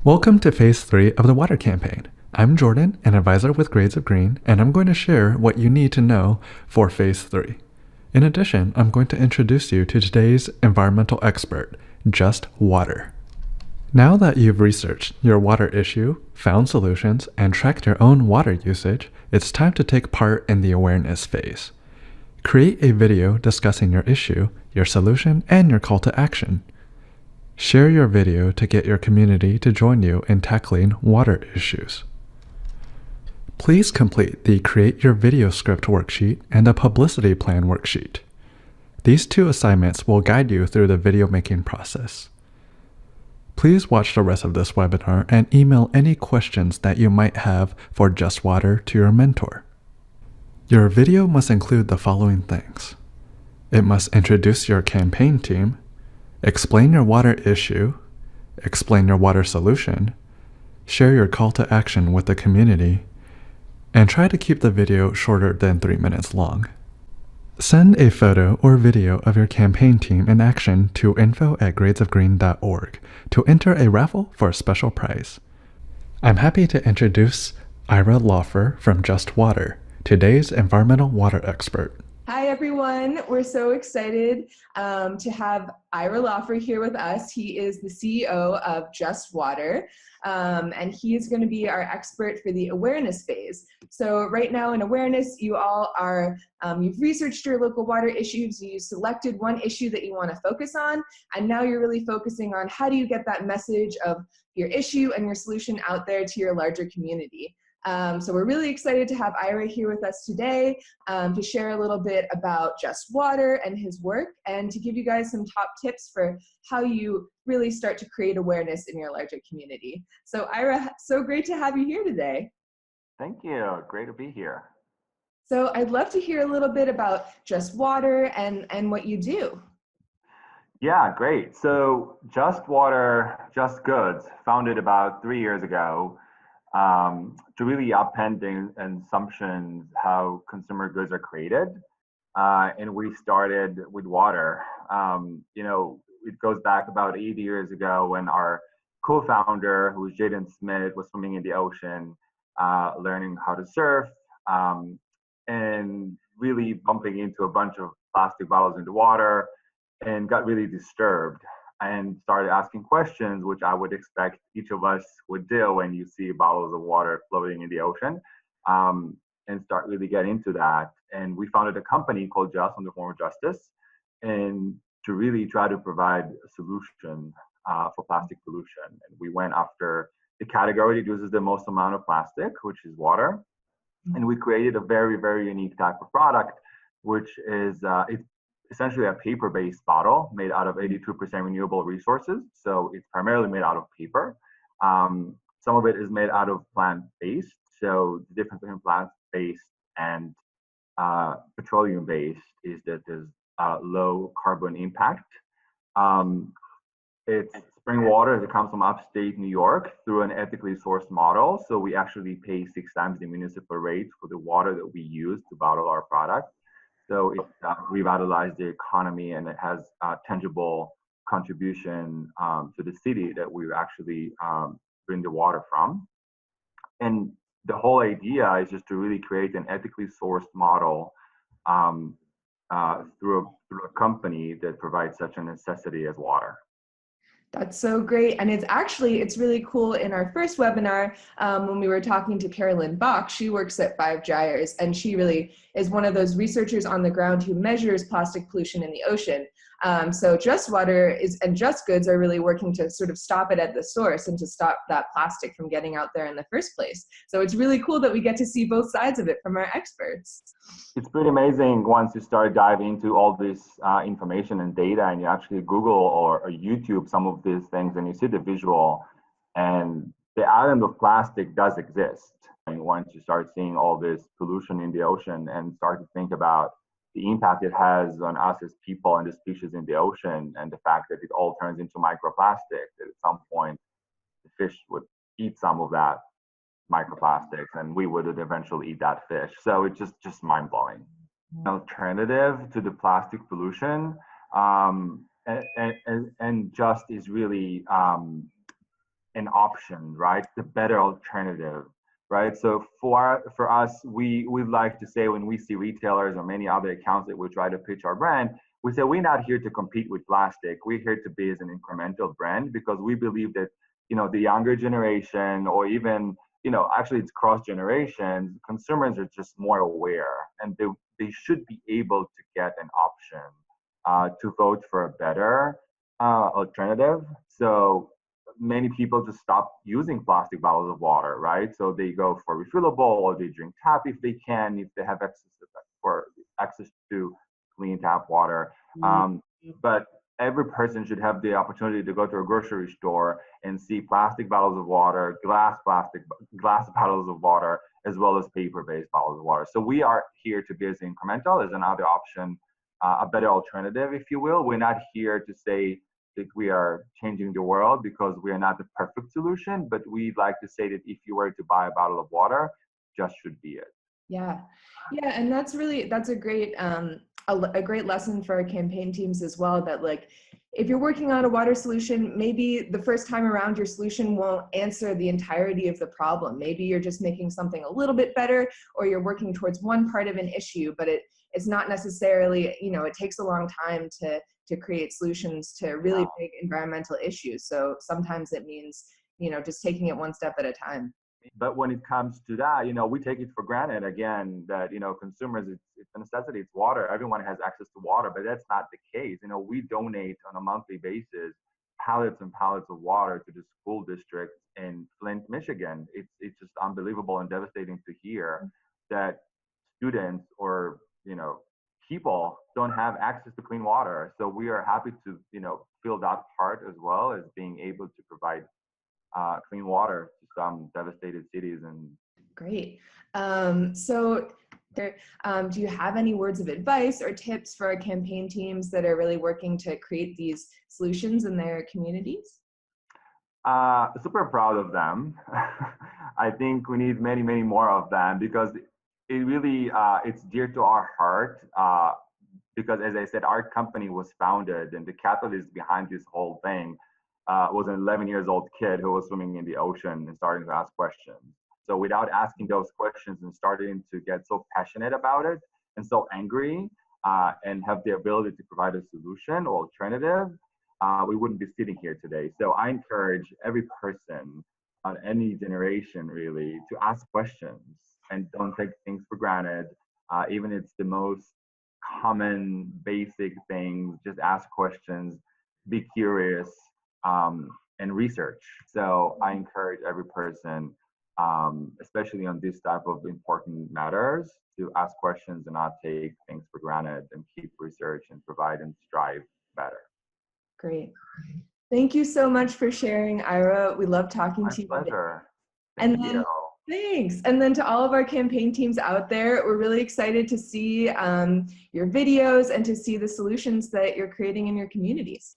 Welcome to Phase 3 of the Water Campaign. I'm Jordan, an advisor with Grades of Green, and I'm going to share what you need to know for Phase 3. In addition, I'm going to introduce you to today's environmental expert, Just Water. Now that you've researched your water issue, found solutions, and tracked your own water usage, it's time to take part in the awareness phase. Create a video discussing your issue, your solution, and your call to action. Share your video to get your community to join you in tackling water issues. Please complete the Create Your Video Script worksheet and the Publicity Plan worksheet. These two assignments will guide you through the video making process. Please watch the rest of this webinar and email any questions that you might have for Just Water to your mentor. Your video must include the following things. It must introduce your campaign team, explain your water issue, explain your water solution, share your call to action with the community, and try to keep the video shorter than 3 minutes long. Send a photo or video of your campaign team in action to info@gradesofgreen.org to enter a raffle for a special prize. I'm happy to introduce Ira Laufer from Just Water, today's environmental water expert. Hi everyone, we're so excited to have Ira Laufer here with us. He is the CEO of Just Water, and he is going to be our expert for the awareness phase. So right now in awareness, you all are, you've researched your local water issues, you selected one issue that you want to focus on, and now you're really focusing on how do you get that message of your issue and your solution out there to your larger community. So we're really excited to have Ira here with us today to share a little bit about Just Water and his work, and to give you guys some top tips for how you really start to create awareness in your larger community. So Ira, so great to have you here today. Thank you. Great to be here. So I'd love to hear a little bit about Just Water and what you do. Yeah, great. So Just Water, Just Goods, founded about 3 years ago. To really upend the assumptions how consumer goods are created. And we started with water. It goes back about 80 years ago when our co-founder, who was Jaden Smith, was swimming in the ocean, learning how to surf, and really bumping into a bunch of plastic bottles in the water, and got really disturbed and started asking questions, which I would expect each of us would do when you see bottles of water floating in the ocean, and start really getting into that. And we founded a company called Just on the form of justice, and to really try to provide a solution for plastic pollution. And we went after the category that uses the most amount of plastic, which is water. And we created a very, very unique type of product, which is it's essentially a paper-based bottle made out of 82% renewable resources. So it's primarily made out of paper. Some of it is made out of plant-based. So the difference between plant-based and petroleum-based is that there's low carbon impact. It's spring water that comes from upstate New York through an ethically sourced model. So we actually pay 6 times the municipal rate for the water that we use to bottle our product. So it revitalized the economy, and it has a tangible contribution to the city that we actually bring the water from. And the whole idea is just to really create an ethically sourced model through a company that provides such a necessity as water. That's so great. And it's really cool. In our first webinar, when we were talking to Carolyn Bach, she works at Five Gyres, and she really is one of those researchers on the ground who measures plastic pollution in the ocean. So Just Water and Just Goods are really working to sort of stop it at the source and to stop that plastic from getting out there in the first place. So it's really cool that we get to see both sides of it from our experts. It's pretty amazing once you start diving into all this information and data, and you actually Google or YouTube some of these things, and you see the visual, and the island of plastic does exist. And once you start seeing all this pollution in the ocean and start to think about the impact it has on us as people and the species in the ocean, and the fact that it all turns into microplastic, that at some point the fish would eat some of that microplastics, and we would eventually eat that fish. So it's just mind-blowing. An alternative to the plastic pollution, and just is really an option, right? The better alternative, right? So for us, we like to say when we see retailers or many other accounts that we try to pitch our brand, we say we're not here to compete with plastic. We're here to be as an incremental brand because we believe that the younger generation or even actually it's cross generations, consumers are just more aware and they should be able to get an option to vote for a better alternative. So many people just stop using plastic bottles of water, right? So they go for refillable or they drink tap if they can, if they have access to clean tap water. But every person should have the opportunity to go to a grocery store and see plastic bottles of water, glass bottles of water, as well as paper-based bottles of water. So we are here to be as incremental as another option, a better alternative, if you will. We're not here to say that we are changing the world because we are not the perfect solution, but we'd like to say that if you were to buy a bottle of water, just should be it. Yeah, and that's a great a great lesson for our campaign teams as well, that like if you're working on a water solution, maybe the first time around your solution won't answer the entirety of the problem. Maybe you're just making something a little bit better, or you're working towards one part of an issue, but it's not necessarily, it takes a long time to create solutions to really big environmental issues. So sometimes it means, just taking it one step at a time. But when it comes to that, we take it for granted again that, consumers, it's a necessity, it's water. Everyone has access to water, but that's not the case. We donate on a monthly basis pallets and pallets of water to the school district in Flint, Michigan. It's just unbelievable and devastating to hear that students or, people don't have access to clean water. So we are happy to, fill that part as well as being able to provide clean water to some devastated cities. And great. So do you have any words of advice or tips for our campaign teams that are really working to create these solutions in their communities? Super proud of them. I think we need many, many more of them because it really, it's dear to our heart. Because as I said, our company was founded and the catalyst behind this whole thing was an 11 years old kid who was swimming in the ocean and starting to ask questions. So without asking those questions and starting to get so passionate about it and so angry and have the ability to provide a solution or alternative, we wouldn't be sitting here today. So I encourage every person on any generation really to ask questions and don't take things for granted. Even if it's the most common basic things, just ask questions, be curious, and research. So I encourage every person, especially on this type of important matters, to ask questions and not take things for granted and keep research and provide and strive better. Great. Thank you so much for sharing, Ira. We love talking to you. My pleasure. Thanks. And then to all of our campaign teams out there, we're really excited to see your videos and to see the solutions that you're creating in your communities.